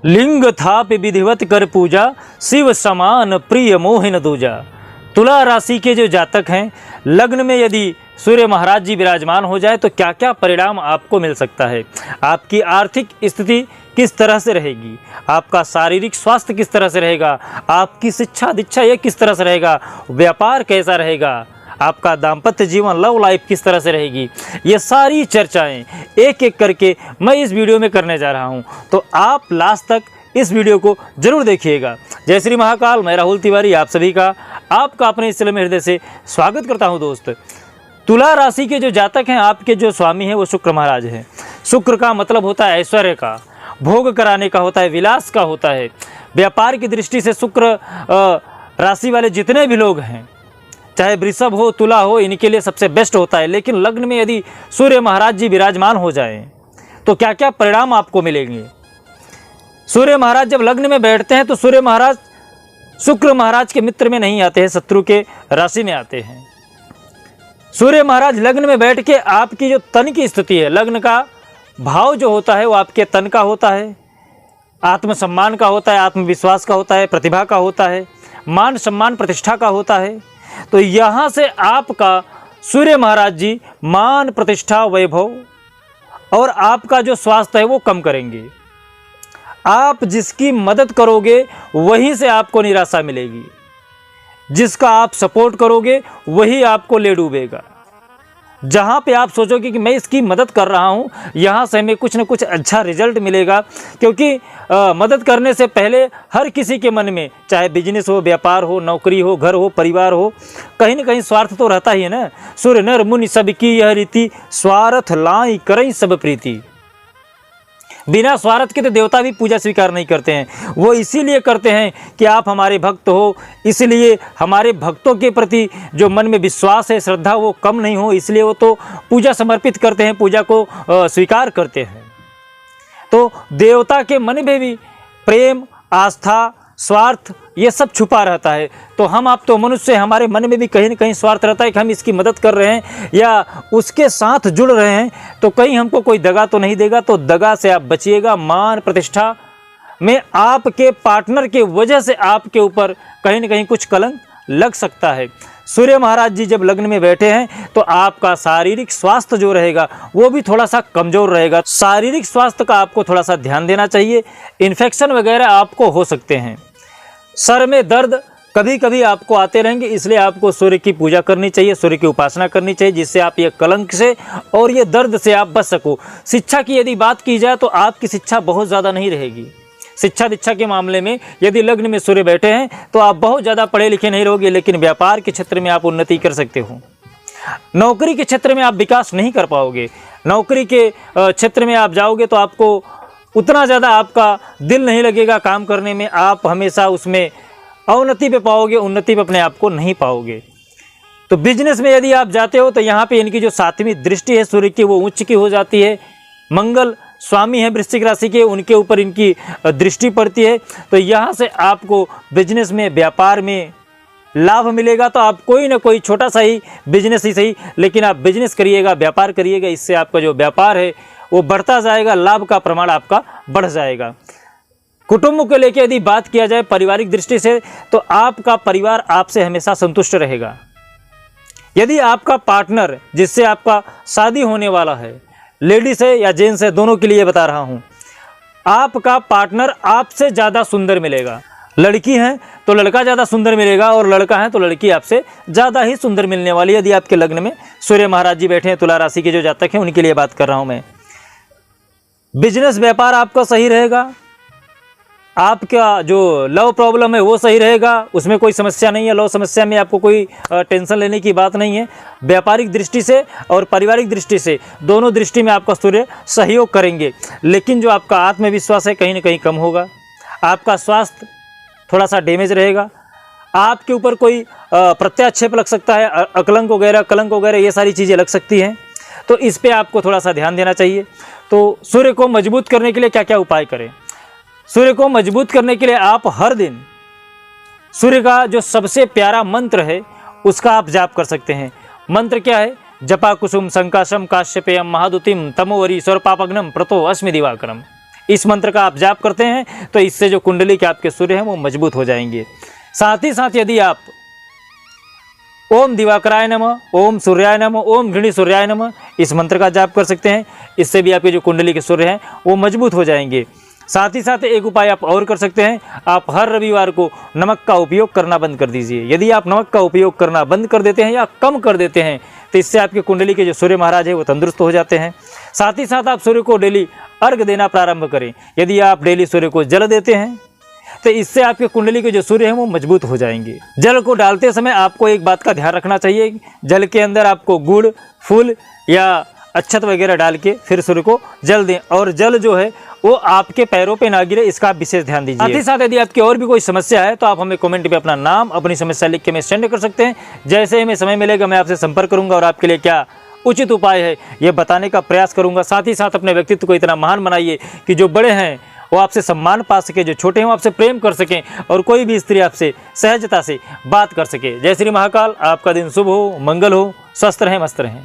लिंग थापि विधिवत कर पूजा, शिव समान प्रिय मोहिन दूजा। तुला राशि के जो जातक हैं, लग्न में यदि सूर्य महाराज जी विराजमान हो जाए तो क्या क्या परिणाम आपको मिल सकता है। आपकी आर्थिक स्थिति किस तरह से रहेगी, आपका शारीरिक स्वास्थ्य किस तरह से रहेगा, आपकी शिक्षा दीक्षा ये किस तरह से रहेगा, व्यापार कैसा रहेगा, आपका दाम्पत्य जीवन लव लाइफ किस तरह से रहेगी, ये सारी चर्चाएं एक एक करके मैं इस वीडियो में करने जा रहा हूं। तो आप लास्ट तक इस वीडियो को जरूर देखिएगा। जय श्री महाकाल, मैं राहुल तिवारी आप सभी का आपका अपने इस चैनल में हृदय से स्वागत करता हूं। दोस्त, तुला राशि के जो जातक हैं, आपके जो स्वामी हैं वो शुक्र महाराज हैं। शुक्र का मतलब होता है ऐश्वर्य का, भोग कराने का होता है, विलास का होता है। व्यापार की दृष्टि से शुक्र राशि वाले जितने भी लोग हैं, चाहे वृषभ हो तुला हो, इनके लिए सबसे बेस्ट होता है। लेकिन लग्न में यदि सूर्य महाराज जी विराजमान हो जाएं तो क्या क्या परिणाम आपको मिलेंगे। सूर्य महाराज जब लग्न में बैठते हैं तो सूर्य महाराज शुक्र महाराज के मित्र में नहीं आते हैं, शत्रु के राशि में आते हैं। सूर्य महाराज लग्न में बैठ के आपकी जो तन की स्थिति है, लग्न का भाव जो होता है वो आपके तन का होता है, आत्मसम्मान का होता है, आत्मविश्वास का होता है, प्रतिभा का होता है, मान सम्मान प्रतिष्ठा का होता है। तो यहाँ से आपका सूर्य महाराज जी मान प्रतिष्ठा वैभव और आपका जो स्वास्थ्य है वो कम करेंगे। आप जिसकी मदद करोगे वहीं से आपको निराशा मिलेगी, जिसका आप सपोर्ट करोगे वही आपको ले डूबेगा। जहाँ पे आप सोचोगे कि मैं इसकी मदद कर रहा हूँ, यहाँ से हमें कुछ न कुछ अच्छा रिजल्ट मिलेगा। क्योंकि मदद करने से पहले हर किसी के मन में, चाहे बिजनेस हो, व्यापार हो, नौकरी हो, घर हो, परिवार हो, कहीं न कहीं स्वार्थ तो रहता ही है ना। सुर नर मुनि सब की यह रीति, स्वार्थ लाई करई सब प्रीति। बिना स्वार्थ के तो देवता भी पूजा स्वीकार नहीं करते हैं। वो इसीलिए करते हैं कि आप हमारे भक्त हो, इसलिए हमारे भक्तों के प्रति जो मन में विश्वास है, श्रद्धा, वो कम नहीं हो, इसलिए वो तो पूजा समर्पित करते हैं, पूजा को स्वीकार करते हैं। तो देवता के मन में भी प्रेम, आस्था, स्वार्थ ये सब छुपा रहता है। तो हम आप तो मनुष्य, हमारे मन में भी कहीं न कहीं स्वार्थ रहता है कि हम इसकी मदद कर रहे हैं या उसके साथ जुड़ रहे हैं तो कहीं हमको कोई दगा तो नहीं देगा। तो दगा से आप बचिएगा। मान प्रतिष्ठा में आपके पार्टनर के वजह से आपके ऊपर कहीं न कहीं कुछ कलंक लग सकता है। सूर्य महाराज जी जब लग्न में बैठे हैं तो आपका शारीरिक स्वास्थ्य जो रहेगा वो भी थोड़ा सा कमज़ोर रहेगा। शारीरिक स्वास्थ्य का आपको थोड़ा सा ध्यान देना चाहिए। इन्फेक्शन वगैरह आपको हो सकते हैं। सर में दर्द कभी कभी आपको आते रहेंगे, इसलिए आपको सूर्य की पूजा करनी चाहिए, सूर्य की उपासना करनी चाहिए, जिससे आप ये कलंक से और ये दर्द से आप बच सको। शिक्षा की यदि बात की जाए तो आपकी शिक्षा बहुत ज़्यादा नहीं रहेगी। शिक्षा दीक्षा के मामले में यदि लग्न में सूर्य बैठे हैं तो आप बहुत ज़्यादा पढ़े लिखे नहीं रहोगे, लेकिन व्यापार के क्षेत्र में आप उन्नति कर सकते हो। नौकरी के क्षेत्र में आप विकास नहीं कर पाओगे। नौकरी के क्षेत्र में आप जाओगे तो आपको उतना ज़्यादा आपका दिल नहीं लगेगा काम करने में, आप हमेशा उसमें अवनति पे पाओगे, उन्नति पे अपने आप को नहीं पाओगे। तो बिजनेस में यदि आप जाते हो तो यहाँ पे इनकी जो 7वीं दृष्टि है सूर्य की वो उच्च की हो जाती है। मंगल स्वामी है वृश्चिक राशि के, उनके ऊपर इनकी दृष्टि पड़ती है। तो यहाँ से आपको बिजनेस में, व्यापार में लाभ मिलेगा। तो आप कोई ना कोई छोटा सा ही बिजनेस ही सही, लेकिन आप बिजनेस करिएगा, व्यापार करिएगा, इससे आपका जो व्यापार है वो बढ़ता जाएगा, लाभ का प्रमाण आपका बढ़ जाएगा। कुटुंब को लेकर यदि बात किया जाए पारिवारिक दृष्टि से तो आपका परिवार आपसे हमेशा संतुष्ट रहेगा। यदि आपका पार्टनर जिससे आपका शादी होने वाला है, लेडीज है या जेंट्स है, दोनों के लिए बता रहा हूं, आपका पार्टनर आपसे ज़्यादा सुंदर मिलेगा। लड़की है तो लड़का ज़्यादा सुंदर मिलेगा और लड़का है तो लड़की आपसे ज़्यादा ही सुंदर मिलने वाली है। यदि आपके लग्न में सूर्य महाराज जी बैठे हैं, तुला राशि के जो जातक हैं उनके लिए बात कर रहा हूं मैं। बिजनेस व्यापार आपका सही रहेगा। आपका जो लव प्रॉब्लम है वो सही रहेगा, उसमें कोई समस्या नहीं है। लव समस्या में आपको कोई टेंशन लेने की बात नहीं है। व्यापारिक दृष्टि से और पारिवारिक दृष्टि से, दोनों दृष्टि में आपका सूर्य सहयोग करेंगे। लेकिन जो आपका आत्मविश्वास है कहीं न कहीं कम होगा। आपका स्वास्थ्य थोड़ा सा डैमेज रहेगा। आपके ऊपर कोई प्रत्याक्षेप लग सकता है, अकलंक वगैरह, कलंक वगैरह, ये सारी चीज़ें लग सकती हैं। तो इस पर आपको थोड़ा सा ध्यान देना चाहिए। तो सूर्य को मजबूत करने के लिए क्या क्या उपाय करें। सूर्य को मजबूत करने के लिए आप हर दिन सूर्य का जो सबसे प्यारा मंत्र है उसका आप जाप कर सकते हैं। मंत्र क्या है? जपा कुसुम संकाशम काश्यपेयम महादुतिम तमोवरी स्वरपापग्नम प्रतो अस्मि दिवाकरम। इस मंत्र का आप जाप करते हैं तो इससे जो कुंडली के आपके सूर्य हैं वो मजबूत हो जाएंगे। साथ ही साथ यदि आप ओम दिवाकराय नमः, ओम सूर्याय नमः, ओम घृणी सूर्याय नमः इस मंत्र का जाप कर सकते हैं, इससे भी आपके जो कुंडली के सूर्य हैं वो मजबूत हो जाएंगे। साथ ही साथ एक उपाय आप और कर सकते हैं, आप हर रविवार को नमक का उपयोग करना बंद कर दीजिए। यदि आप नमक का उपयोग करना बंद कर देते हैं या कम कर देते हैं तो इससे आपके कुंडली के जो सूर्य महाराज है वो तंदुरुस्त हो जाते हैं। साथ ही साथ आप सूर्य को डेली अर्घ देना प्रारंभ करें। यदि आप डेली सूर्य को जल देते हैं तो इससे आपके कुंडली के जो सूर्य हैं वो मजबूत हो जाएंगे। जल को डालते समय आपको एक बात का ध्यान रखना चाहिए, जल के अंदर आपको गुड़, फूल या अक्षत वगैरह डाल के फिर सूर्य को जल दें, और जल जो है वो आपके पैरों पे ना गिरे, इसका आप विशेष ध्यान दीजिए। साथ ही साथ यदि आपकी और भी कोई समस्या है तो आप हमें कमेंट पे अपना नाम, अपनी समस्या लिख के हमें सेंड कर सकते हैं। जैसे हमें समय मिलेगा मैं आपसे संपर्क करूंगा और आपके लिए क्या उचित उपाय है ये बताने का प्रयास करूंगा। साथ ही साथ अपने व्यक्तित्व को इतना महान बनाइए कि जो बड़े हैं वो आपसे सम्मान पा सके, जो छोटे हैं वो आपसे प्रेम कर सकें और कोई भी स्त्री आपसे सहजता से बात कर सके। जय श्री महाकाल। आपका दिन शुभ हो, मंगल हो, स्वस्थ रहें, मस्त रहें।